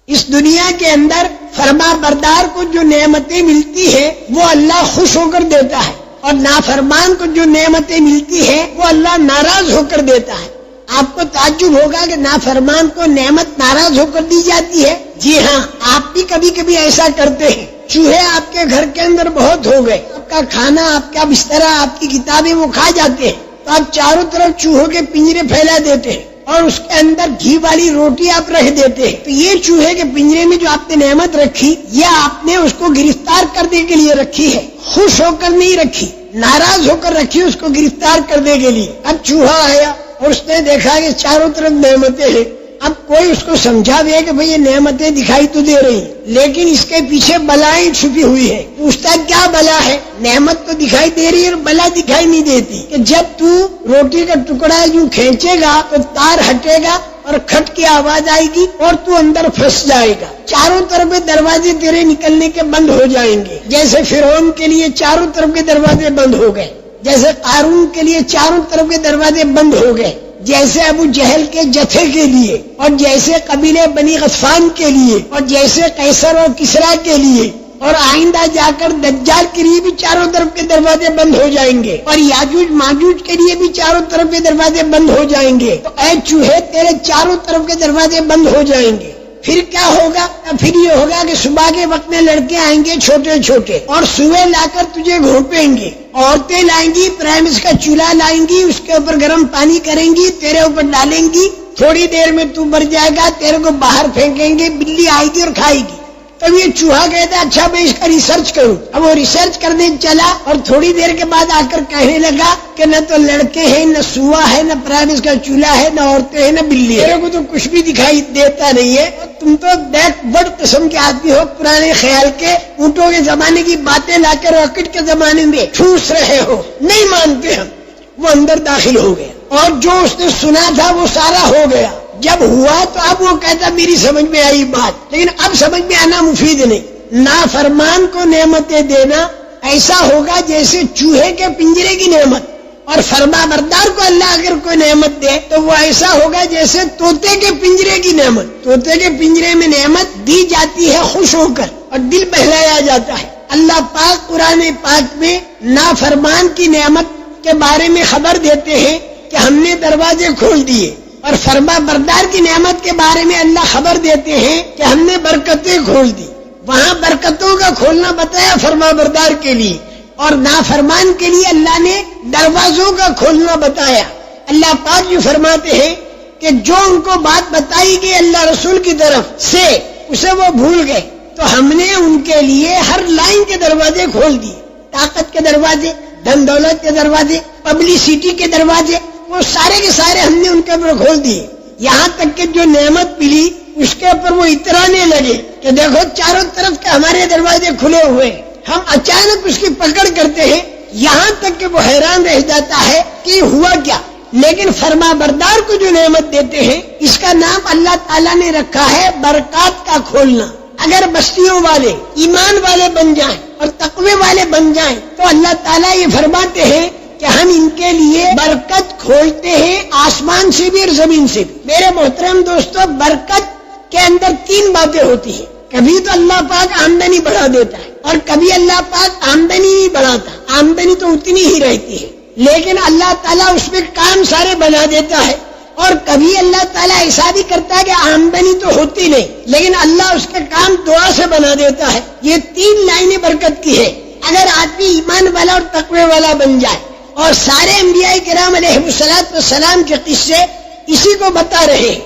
اس دنیا کے اندر فرما بردار کو جو نعمتیں ملتی ہے وہ اللہ خوش ہو کر دیتا ہے، اور نافرمان کو جو نعمتیں ملتی ہے وہ اللہ ناراض ہو کر دیتا ہے۔ آپ کو تعجب ہوگا کہ نافرمان کو نعمت ناراض ہو کر دی جاتی ہے۔ جی ہاں، آپ بھی کبھی کبھی ایسا کرتے ہیں۔ چوہے آپ کے گھر کے اندر بہت ہو گئے، آپ کا کھانا، آپ کا بسترا، آپ کی کتابیں وہ کھا جاتے ہیں، تو آپ چاروں طرف چوہوں کے پنجرے پھیلا دیتے ہیں اور اس کے اندر گھی والی روٹی آپ رکھ دیتے ہیں۔ تو یہ چوہے کے پنجرے میں جو آپ نے نعمت رکھی، یہ آپ نے اس کو گرفتار کرنے کے لیے رکھی ہے، خوش ہو کر نہیں رکھی، ناراض ہو کر رکھی اس کو گرفتار کرنے کے لیے۔ اب چوہا آیا اور اس نے دیکھا کہ چاروں طرف نعمتیں ہیں۔ اب کوئی اس کو سمجھا دے کہ بھئی یہ نعمتیں دکھائی تو دے رہی ہیں، لیکن اس کے پیچھے بلائیں چھپی ہوئی ہے۔ پوچھتا کیا بلا ہے؟ نعمت تو دکھائی دے رہی ہے اور بلا دکھائی نہیں دیتی، کہ جب تو روٹی کا ٹکڑا یوں کھینچے گا تو تار ہٹے گا اور کھٹ کی آواز آئے گی اور تو اندر پھنس جائے گا، چاروں طرف دروازے تیرے نکلنے کے بند ہو جائیں گے، جیسے فرعون کے لیے چاروں طرف کے دروازے بند ہو گئے، جیسے قارون کے لیے چاروں طرف کے دروازے بند ہو گئے، جیسے ابو جہل کے جتھے کے لیے، اور جیسے قبیلے بنی غطفان کے لیے، اور جیسے قیصر اور کسرا کے لیے، اور آئندہ جا کر دجال کے لیے بھی چاروں طرف کے دروازے بند ہو جائیں گے، اور یاجوج ماجوج کے لیے بھی چاروں طرف کے دروازے بند ہو جائیں گے۔ تو اے چوہے، تیرے چاروں طرف کے دروازے بند ہو جائیں گے۔ پھر کیا ہوگا؟ پھر یہ ہوگا کہ صبح کے وقت میں لڑکے آئیں گے چھوٹے چھوٹے، اور صبح لا کر تجھے گھونپیں گے، عورتیں لائیں گی، پرائمس کا چولہا لائیں گی، اس کے اوپر گرم پانی کریں گی، تیرے اوپر ڈالیں گی، تھوڑی دیر میں تو مر جائے گا، تیرے کو باہر پھینکیں گے، بلی آئے گی اور کھائے گی۔ تب یہ چوہا کہتا ہے اچھا میں اس کا ریسرچ کروں۔ اب وہ ریسرچ کرنے چلا اور تھوڑی دیر کے بعد آ کر کہنے لگا کہ نہ تو لڑکے ہیں، نہ سوا ہے، نہ پرائمس کا چولہا ہے، نہ عورتیں ہیں، نہ بلی ہے، میرے کو تو کچھ بھی دکھائی دیتا نہیں ہے۔ تم تو بیک بڑ قسم کے آدمی ہو، پرانے خیال کے، اونٹوں کے زمانے کی باتیں لا کر راکٹ کے زمانے میں ٹھوس رہے ہو، نہیں مانتے ہم۔ وہ اندر داخل ہو گیا اور جو اس نے سنا تھا وہ سارا ہو گیا۔ جب ہوا تو اب وہ کہتا میری سمجھ میں آئی بات، لیکن اب سمجھ میں آنا مفید نہیں۔ نافرمان کو نعمتیں دینا ایسا ہوگا جیسے چوہے کے پنجرے کی نعمت، اور فرما بردار کو اللہ اگر کوئی نعمت دے تو وہ ایسا ہوگا جیسے طوطے کے پنجرے کی نعمت۔ طوطے کے پنجرے میں نعمت دی جاتی ہے خوش ہو کر اور دل بہلایا جاتا ہے۔ اللہ پاک قرآن پاک میں نافرمان کی نعمت کے بارے میں خبر دیتے ہیں کہ ہم نے دروازے کھول دیے، اور فرما بردار کی نعمت کے بارے میں اللہ خبر دیتے ہیں کہ ہم نے برکتیں کھول دی۔ وہاں برکتوں کا کھولنا بتایا فرما بردار کے لیے، اور نافرمان کے لیے اللہ نے دروازوں کا کھولنا بتایا۔ اللہ پاک جو فرماتے ہیں کہ جو ان کو بات بتائی گئی اللہ رسول کی طرف سے اسے وہ بھول گئے، تو ہم نے ان کے لیے ہر لائن کے دروازے کھول دیے، طاقت کے دروازے، دھن دولت کے دروازے، پبلسٹی کے دروازے، وہ سارے کے سارے ہم نے ان کے اوپر کھول دیے۔ یہاں تک کہ جو نعمت ملی اس کے اوپر وہ اترانے لگے کہ دیکھو چاروں طرف کے ہمارے دروازے کھلے ہوئے، ہم اچانک اس کی پکڑ کرتے ہیں، یہاں تک کہ وہ حیران رہ جاتا ہے کہ ہوا کیا۔ لیکن فرما بردار کو جو نعمت دیتے ہیں اس کا نام اللہ تعالیٰ نے رکھا ہے برکات کا کھولنا۔ اگر بستیوں والے ایمان والے بن جائیں اور تقوی والے بن جائیں تو اللہ تعالیٰ یہ فرماتے ہیں کہ ہم ان کے لیے برکت کھولتے ہیں آسمان سے بھی اور زمین سے بھی۔ میرے محترم دوستو، برکت کے اندر تین باتیں ہوتی ہیں۔ کبھی تو اللہ پاک آمدنی بڑھا دیتا ہے اور کبھی اللہ پاک آمدنی نہیں بڑھاتا، آمدنی تو اتنی ہی رہتی ہے، لیکن اللہ تعالیٰ اس میں کام سارے بنا دیتا ہے۔ اور کبھی اللہ تعالیٰ ایسا بھی کرتا ہے کہ آمدنی تو ہوتی نہیں لیکن اللہ اس کے کام دعا سے بنا دیتا ہے۔ یہ تین لائنیں برکت کی ہے۔ اگر آدمی ایمان والا اور تقوی والا بن جائے، اور سارے انبیاء کرام علیہ الصلوۃ والسلام کے قصے اسی کو بتا رہے ہیں